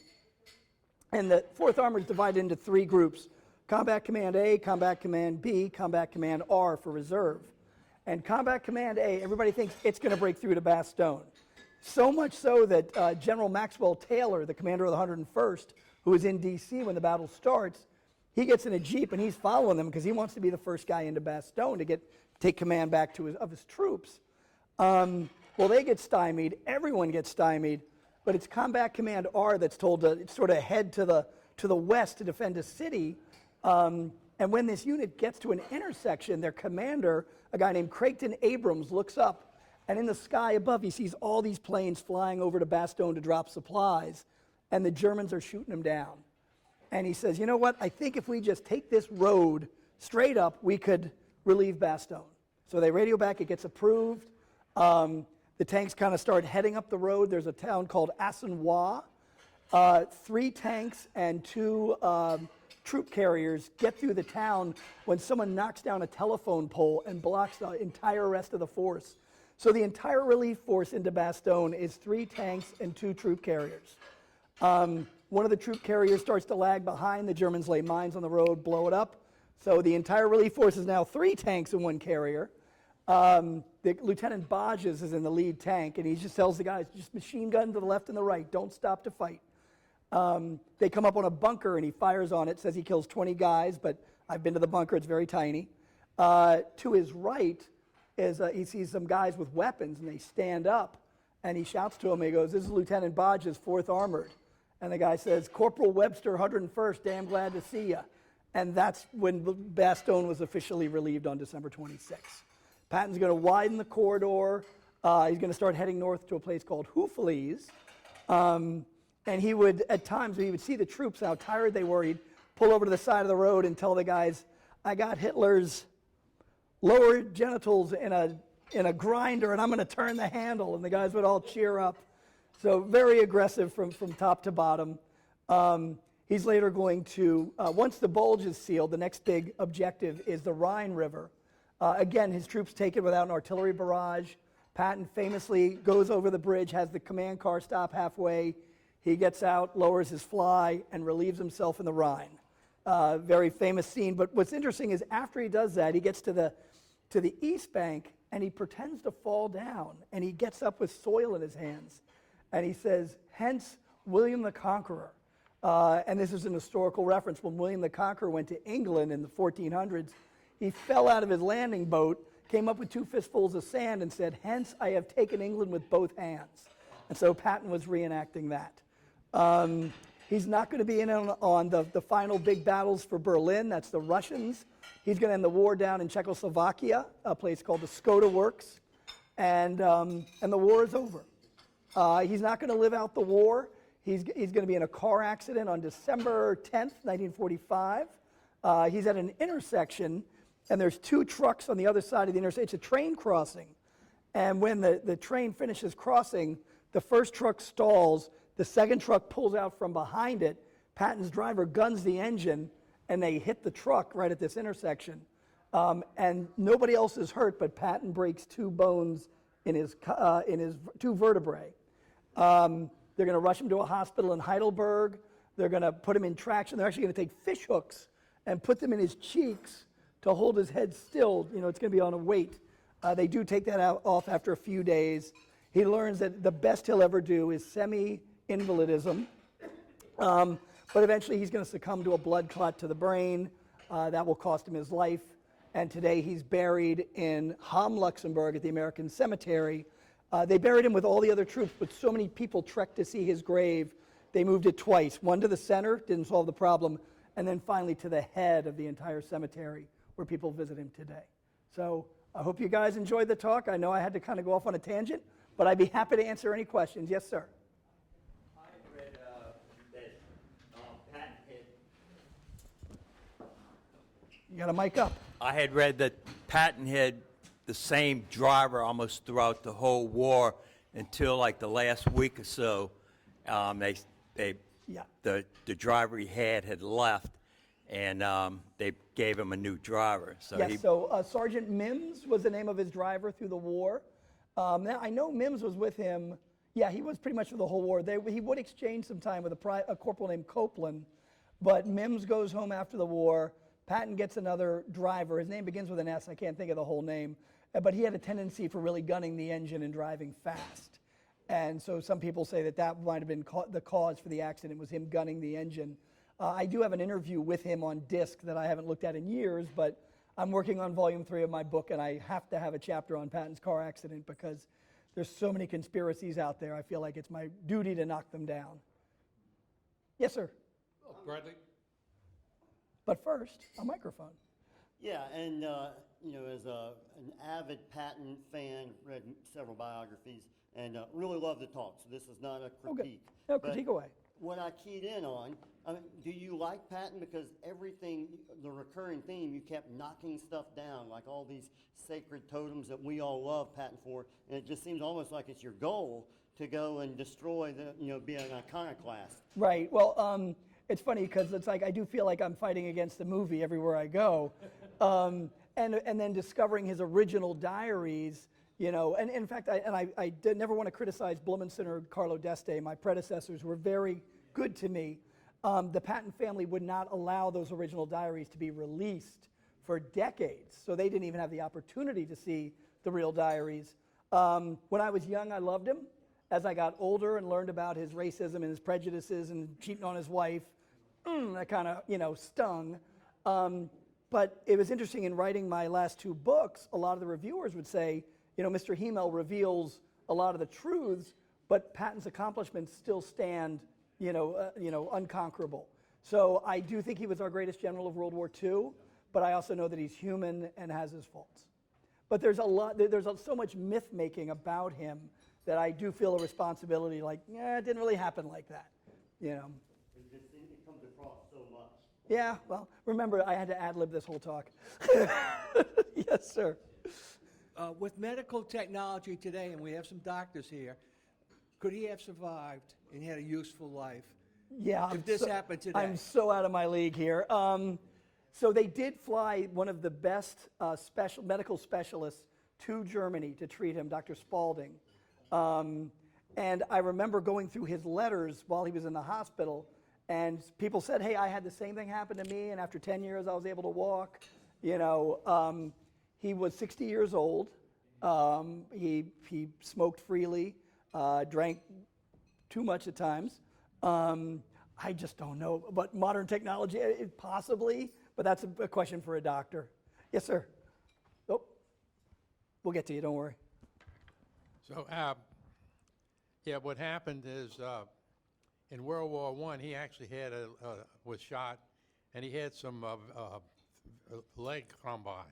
And the 4th Armored is divided into 3 groups: Combat Command A, Combat Command B, Combat Command R for reserve. And Combat Command A, everybody thinks it's going to break through to Bastogne. So much so that General Maxwell Taylor, the commander of the 101st, who is in D.C. when the battle starts, he gets in a Jeep and he's following them because he wants to be the first guy into Bastogne to take command back of his troops. Well, they get stymied. Everyone gets stymied. But it's Combat Command R that's told to sort of head to the west to defend a city. And when this unit gets to an intersection, their commander, a guy named Creighton Abrams, looks up. And in the sky above, he sees all these planes flying over to Bastogne to drop supplies. And the Germans are shooting them down. And he says, you know what? I think if we just take this road straight up, we could relieve Bastogne. So they radio back. It gets approved. The tanks kind of start heading up the road. There's a town called Assenois. 3 tanks and 2 troop carriers get through the town when someone knocks down a telephone pole and blocks the entire rest of the force. So the entire relief force into Bastogne is 3 tanks and 2 troop carriers. One of the troop carriers starts to lag behind. The Germans lay mines on the road, blow it up. So the entire relief force is now 3 tanks and 1 carrier. The Lieutenant Bodges is in the lead tank, and he just tells the guys, just machine gun to the left and the right. Don't stop to fight. They come up on a bunker, and he fires on it, says he kills 20 guys, but I've been to the bunker. It's very tiny. To his right is he sees some guys with weapons, and they stand up, and he shouts to him. He goes, this is Lieutenant Bodges, 4th Armored. And the guy says, Corporal Webster, 101st, damn glad to see you. And that's when Bastogne was officially relieved on December 26th. Patton's going to widen the corridor. He's going to start heading north to a place called Houffalize. And he would, at times, when he would see the troops, how tired they were, he'd pull over to the side of the road and tell the guys, I got Hitler's lower genitals in a grinder, and I'm going to turn the handle. And the guys would all cheer up. So very aggressive from top to bottom. He's later going to, once the Bulge is sealed, the next big objective is the Rhine River. Again, his troops take it without an artillery barrage. Patton famously goes over the bridge, has the command car stop halfway. He gets out, lowers his fly, and relieves himself in the Rhine. Very famous scene. But what's interesting is after he does that, he gets to the east bank, and he pretends to fall down, and he gets up with soil in his hands. And he says, hence William the Conqueror. And this is an historical reference. When William the Conqueror went to England in the 1400s, he fell out of his landing boat, came up with 2 fistfuls of sand, and said, hence I have taken England with both hands. And so Patton was reenacting that. He's not going to be in on the final big battles for Berlin. That's the Russians. He's going to end the war down in Czechoslovakia, a place called the Skoda Works. And the war is over. He's not going to live out the war. He's going to be in a car accident on December 10th, 1945. He's at an intersection, and there's 2 trucks on the other side of the intersection. It's a train crossing. And when the train finishes crossing, the first truck stalls. The second truck pulls out from behind it. Patton's driver guns the engine, and they hit the truck right at this intersection. And nobody else is hurt, but Patton breaks 2 bones in his 2 vertebrae. They're going to rush him to a hospital in Heidelberg. They're going to put him in traction. They're actually going to take fish hooks and put them in his cheeks to hold his head still. It's going to be on a weight. They do take that off after a few days. he learns that the best he'll ever do is semi-invalidism. But eventually he's going to succumb to a blood clot to the brain. That will cost him his life. And today he's buried in Hamm, Luxembourg at the American Cemetery. They buried him with all the other troops, but so many people trekked to see his grave, they moved it twice. One to the center, didn't solve the problem, and then finally to the head of the entire cemetery where people visit him today. So I hope you guys enjoyed the talk. I know I had to kind of go off on a tangent, but I'd be happy to answer any questions. Yes, sir. I read that Patton had. You got a mic up. I had read that Patton had the same driver almost throughout the whole war until like the last week or so. Yeah. The driver he had left, and they gave him a new driver. So Yes, so Sergeant Mims was the name of his driver through the war. Now, I know Mims was with him. Yeah, he was pretty much for the whole war. He would exchange some time with a corporal named Copeland, but Mims goes home after the war. Patton gets another driver. His name begins with an S. I can't think of the whole name. But he had a tendency for really gunning the engine and driving fast. And so some people say that might have been the cause for the accident, was him gunning the engine. I do have an interview with him on disc that I haven't looked at in years, but I'm working on volume 3 of my book, and I have to have a chapter on Patton's car accident because there's so many conspiracies out there. I feel like it's my duty to knock them down. Yes, sir. Oh, Bradley? But first, a microphone. Yeah, and as an avid Patton fan, read several biographies, and really love the talk. So this is not a critique. No, critique away. What I keyed in on, do you like Patton? Because everything, the recurring theme, you kept knocking stuff down, like all these sacred totems that we all love Patton for, and it just seems almost like it's your goal to go and destroy be an iconoclast. Right. Well, it's funny because it's like I do feel like I'm fighting against the movie everywhere I go. And then discovering his original diaries, and in fact, I did never want to criticize Blumenson or Carlo d'Este. My predecessors were very good to me. The Patton family would not allow those original diaries to be released for decades, so they didn't even have the opportunity to see the real diaries. When I was young, I loved him. As I got older and learned about his racism and his prejudices and cheating on his wife, that kind of, stung. But it was interesting in writing my last 2 books, a lot of the reviewers would say, Mr. Hymel reveals a lot of the truths, but Patton's accomplishments still stand, unconquerable. So I do think he was our greatest general of World War II, but I also know that he's human and has his faults. But there's so much myth making about him that I do feel a responsibility, it didn't really happen like that, It comes across so much. Yeah, well, remember, I had to ad-lib this whole talk. Yes, sir. With medical technology today, and we have some doctors here, could he have survived and had a useful life? Yeah. If this happened today. I'm so out of my league here. So they did fly one of the best medical specialists to Germany to treat him, Dr. Spalding. And I remember going through his letters while he was in the hospital, and people said, hey, I had the same thing happen to me, and after 10 years I was able to walk. He was 60 years old. He smoked freely, drank too much at times. I just don't know. But modern technology, possibly, but that's a question for a doctor. Yes, sir. Oh, we'll get to you, don't worry. So, what happened is in World War I, he actually was shot, and he had some leg thrombi,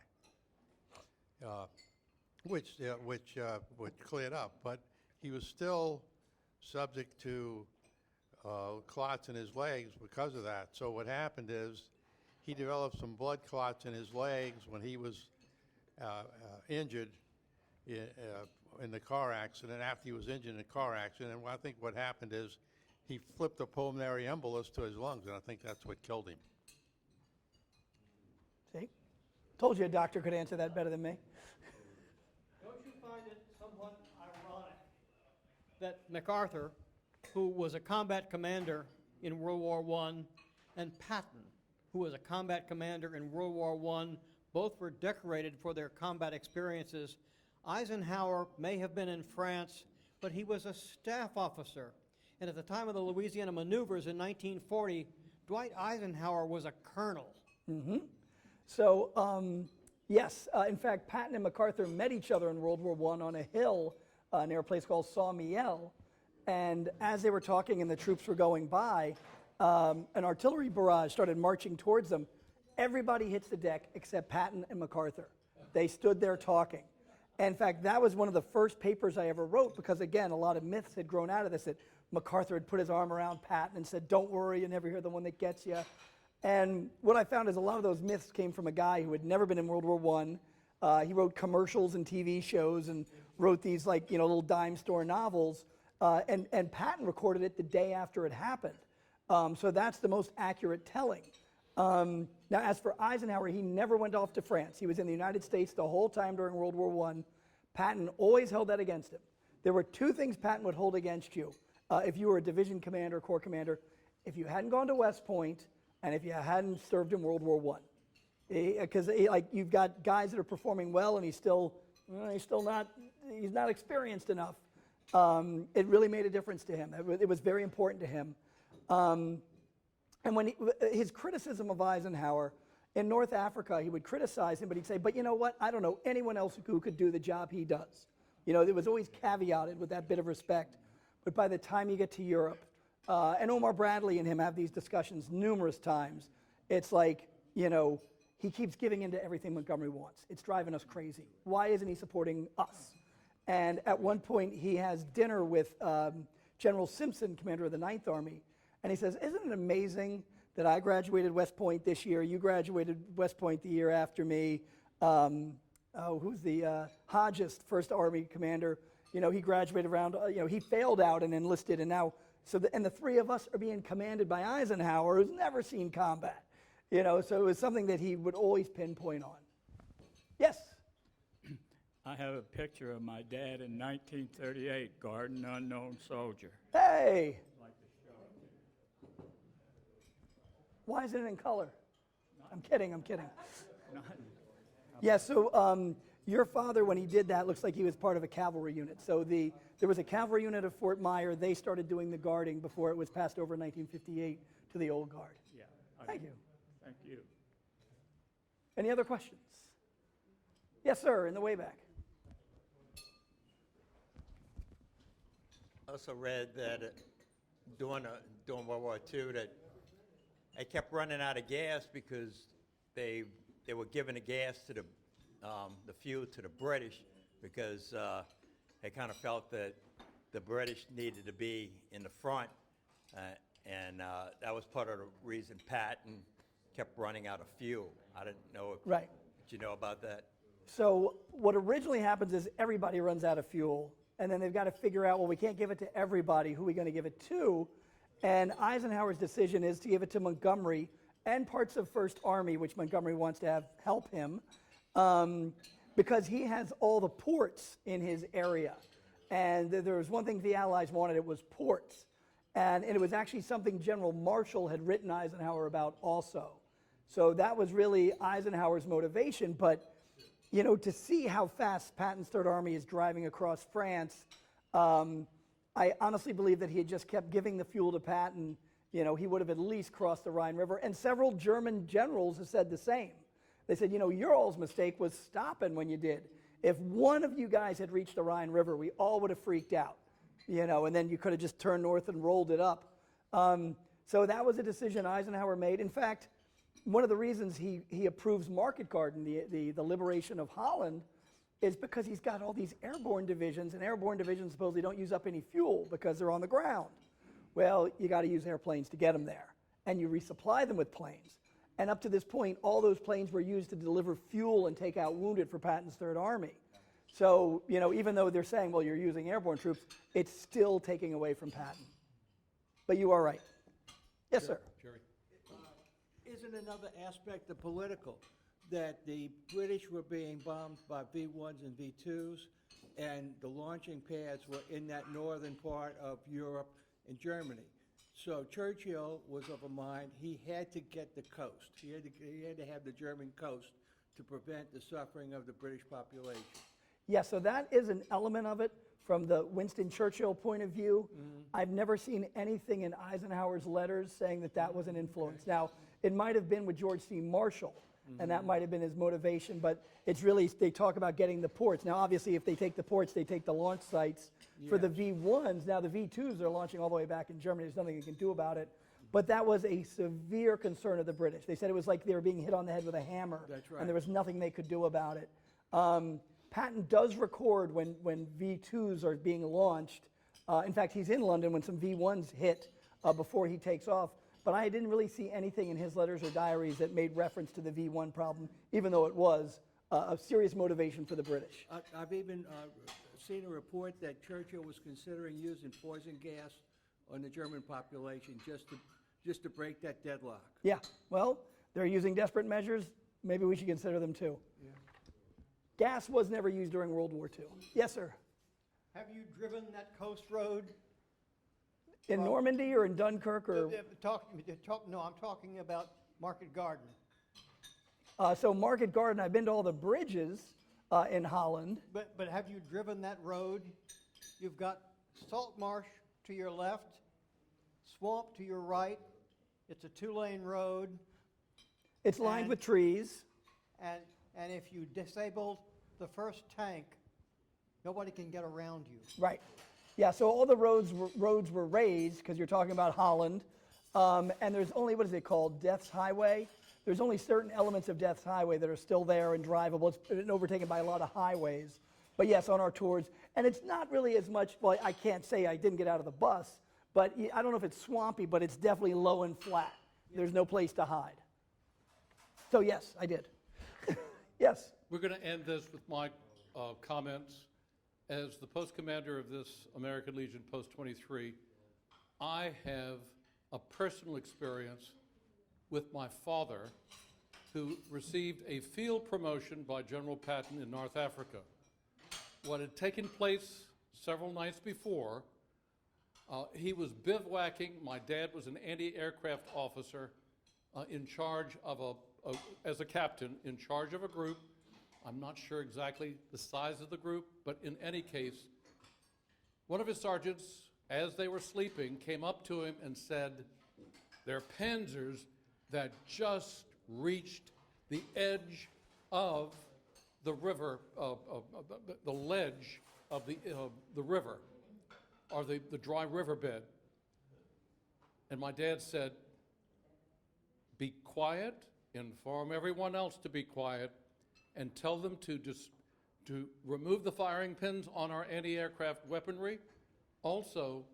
which cleared up, but he was still subject to clots in his legs because of that. So what happened is he developed some blood clots in his legs when he was injured in the car accident, after he was injured in the car accident. And I think what happened is he flipped a pulmonary embolus to his lungs, and I think that's what killed him. See? Told you a doctor could answer that better than me. Don't you find it somewhat ironic that MacArthur, who was a combat commander in World War I, and Patton, who was a combat commander in World War I, both were decorated for their combat experiences? Eisenhower may have been in France but he was a staff officer. And at the time of the Louisiana maneuvers in 1940, Dwight Eisenhower was a colonel. So, yes, in fact, Patton and MacArthur met each other in World War I on a hill near a place called Hymel. And as they were talking and the troops were going by, an artillery barrage started marching towards them. Everybody hits the deck except Patton and MacArthur. They stood there talking. In fact, that was one of the first papers I ever wrote because, again, a lot of myths had grown out of this, that MacArthur had put his arm around Patton and said, don't worry, you never hear the one that gets you. And what I found is a lot of those myths came from a guy who had never been in World War I. He wrote commercials and TV shows and wrote these little dime store novels. And Patton recorded it the day after it happened. So that's the most accurate telling. Now, as for Eisenhower, he never went off to France. He was in the United States the whole time during World War I. Patton always held that against him. There were two things Patton would hold against you if you were a division commander, corps commander, if you hadn't gone to West Point, and if you hadn't served in World War I. Because you've got guys that are performing well, and he's not experienced enough. It really made a difference to him. It was very important to him. And when his criticism of Eisenhower, in North Africa, he would criticize him, but he'd say, but you know what? I don't know anyone else who could do the job he does. It was always caveated with that bit of respect. But by the time you get to Europe, and Omar Bradley and him have these discussions numerous times, it's like, he keeps giving in to everything Montgomery wants. It's driving us crazy. Why isn't he supporting us? And at one point, he has dinner with General Simpson, commander of the 9th Army, and he says, isn't it amazing that I graduated West Point this year, you graduated West Point the year after me, who's the Hodges, 1st Army commander, he graduated around, he failed out and enlisted, and now, and the three of us are being commanded by Eisenhower, who's never seen combat, so it was something that he would always pinpoint on. Yes? I have a picture of my dad in 1938 guarding an unknown soldier. Hey! Why is it in color? I'm kidding. Yeah, so your father, when he did that, looks like he was part of a cavalry unit. So there was a cavalry unit of Fort Myer. They started doing the guarding before it was passed over in 1958 to the old guard. Yeah. Thank you. Thank you. Any other questions? Yes, sir, in the way back. I also read that during World War II that they kept running out of gas because they were giving the gas to the fuel to the British because they kind of felt that the British needed to be in the front, and that was part of the reason Patton kept running out of fuel. I didn't know if Right. Did you know about that? So what originally happens is everybody runs out of fuel, and then they've got to figure out, well, we can't give it to everybody. Who are we going to give it to? And Eisenhower's decision is to give it to Montgomery and parts of 1st Army, which Montgomery wants to have help him, because he has all the ports in his area. And there was one thing the Allies wanted, it was ports. And it was actually something General Marshall had written Eisenhower about also. So that was really Eisenhower's motivation. But, to see how fast Patton's 3rd Army is driving across France, I honestly believe that he had just kept giving the fuel to Patton, he would have at least crossed the Rhine River. And several German generals have said the same. They said, your all's mistake was stopping when you did. If one of you guys had reached the Rhine River, we all would have freaked out, and then you could have just turned north and rolled it up. So that was a decision Eisenhower made. In fact, one of the reasons he approves Market Garden, the liberation of Holland, is because he's got all these airborne divisions, and airborne divisions supposedly don't use up any fuel because they're on the ground. Well, you got to use airplanes to get them there, and you resupply them with planes. And up to this point, all those planes were used to deliver fuel and take out wounded for Patton's 3rd Army. So, even though they're saying, well, you're using airborne troops, it's still taking away from Patton. But you are right. Yes, sir. Isn't another aspect the political, that the British were being bombed by V-1s and V-2s, and the launching pads were in that northern part of Europe and Germany. So Churchill was of a mind he had to get the coast. He had to have the German coast to prevent the suffering of the British population. Yeah, so that is an element of it from the Winston Churchill point of view. I've never seen anything in Eisenhower's letters saying that that was an influence. Now, it might have been with George C. Marshall, and that might have been his motivation, but it's really, they talk about getting the ports. Now, obviously, if they take the ports, they take the launch sites. For the V1s, now the V2s are launching all the way back in Germany. There's nothing you can do about it. But that was a severe concern of the British. They said it was like they were being hit on the head with a hammer. That's right. And there was nothing they could do about it. Patton does record when V2s are being launched. In fact, he's in London when some V1s hit before he takes off. But I didn't really see anything in his letters or diaries that made reference to the V1 problem, even though it was a serious motivation for the British. I've even seen a report that Churchill was considering using poison gas on the German population just to break that deadlock. Yeah, well, they're using desperate measures. Maybe we should consider them too. Yeah. Gas was never used during World War II. Yes, sir. Have you driven that coast road? In Normandy or in Dunkirk or? No, I'm talking about Market Garden. So Market Garden, I've been to all the bridges in Holland. But have you driven that road? You've got salt marsh to your left, swamp to your right. It's a 2-lane road. It's lined And- with trees. And if you disable the first tank, nobody can get around you. Right. Yeah, so all the roads were raised, because you're talking about Holland. And there's only, what is it called, Death's Highway? There's only certain elements of Death's Highway that are still there and drivable. It's been overtaken by a lot of highways. But yes, on our tours. And it's not really as much, well, I can't say I didn't get out of the bus, but I don't know if it's swampy, but it's definitely low and flat. There's no place to hide. So yes, I did. Yes. We're going to end this with my comments. As the post commander of this American Legion Post 23, I have a personal experience with my father, who received a field promotion by General Patton in North Africa. What had taken place several nights before, he was bivouacking. My dad was an anti-aircraft officer in charge of as a captain, in charge of a group. I'm not sure exactly the size of the group, but in any case, one of his sergeants, as they were sleeping, came up to him and said, "They're panzers that just reached the edge of the river, the ledge of the river, or the dry riverbed." And my dad said, "Be quiet, inform everyone else to be quiet, and tell them to remove the firing pins on our anti-aircraft weaponry. Also,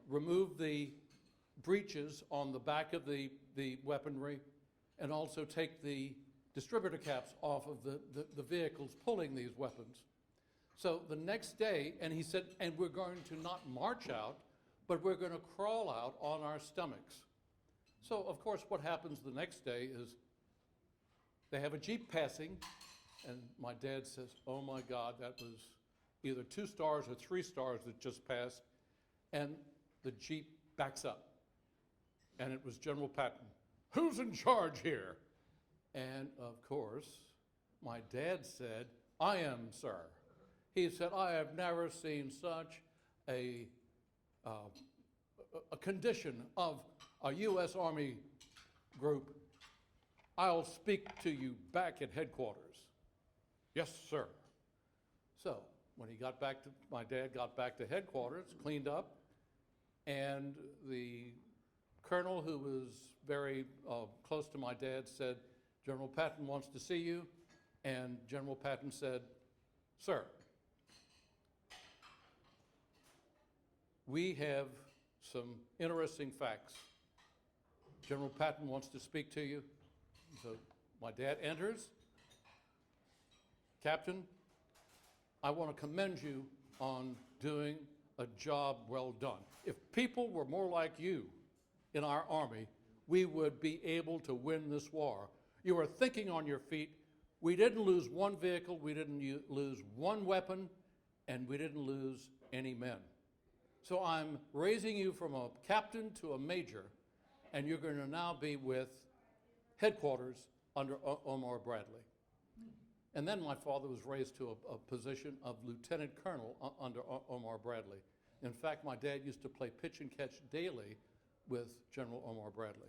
remove the breeches on the back of the weaponry, and also take the distributor caps off of the vehicles pulling these weapons." So the next day, and he said, "And we're going to not march out, but we're going to crawl out on our stomachs." So, of course, what happens the next day is they have a Jeep passing, and my dad says, "Oh my God, that was either 2 stars or 3 stars that just passed." And the Jeep backs up. And it was General Patton. "Who's in charge here?" And of course, my dad said, "I am, sir." He said, "I have never seen such a condition of a U.S. Army group. I'll speak to you back at headquarters." "Yes, sir." So when my dad got back to headquarters, cleaned up, and the colonel, who was very close to my dad, said, "General Patton wants to see you." And General Patton said, "Sir, we have some interesting facts. General Patton wants to speak to you." So my dad enters. "Captain, I want to commend you on doing a job well done. If people were more like you in our Army, we would be able to win this war. You are thinking on your feet. We didn't lose one vehicle, we didn't lose one weapon, and we didn't lose any men. So I'm raising you from a captain to a major, and you're going to now be with headquarters under Omar Bradley." And then my father was raised to a position of lieutenant colonel under Omar Bradley. In fact, my dad used to play pitch and catch daily with General Omar Bradley.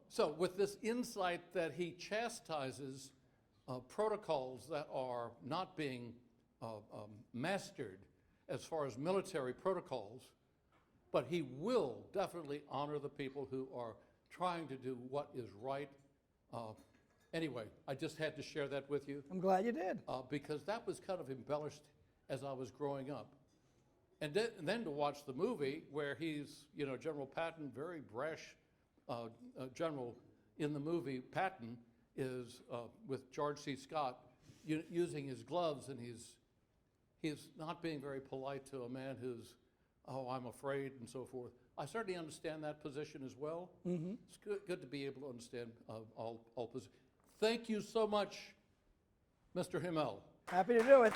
So with this insight that he chastises protocols that are not being mastered as far as military protocols, but he will definitely honor the people who are trying to do what is right. Anyway, I just had to share that with you. I'm glad you did. Because that was kind of embellished as I was growing up. And then to watch the movie where he's, you know, General Patton, very brash general in the movie. Patton is with George C. Scott using his gloves, and he's not being very polite to a man who's, oh, I'm afraid, and so forth. I certainly understand that position as well. It's good to be able to understand all positions. Thank you so much, Mr. Hymel. Happy to do it.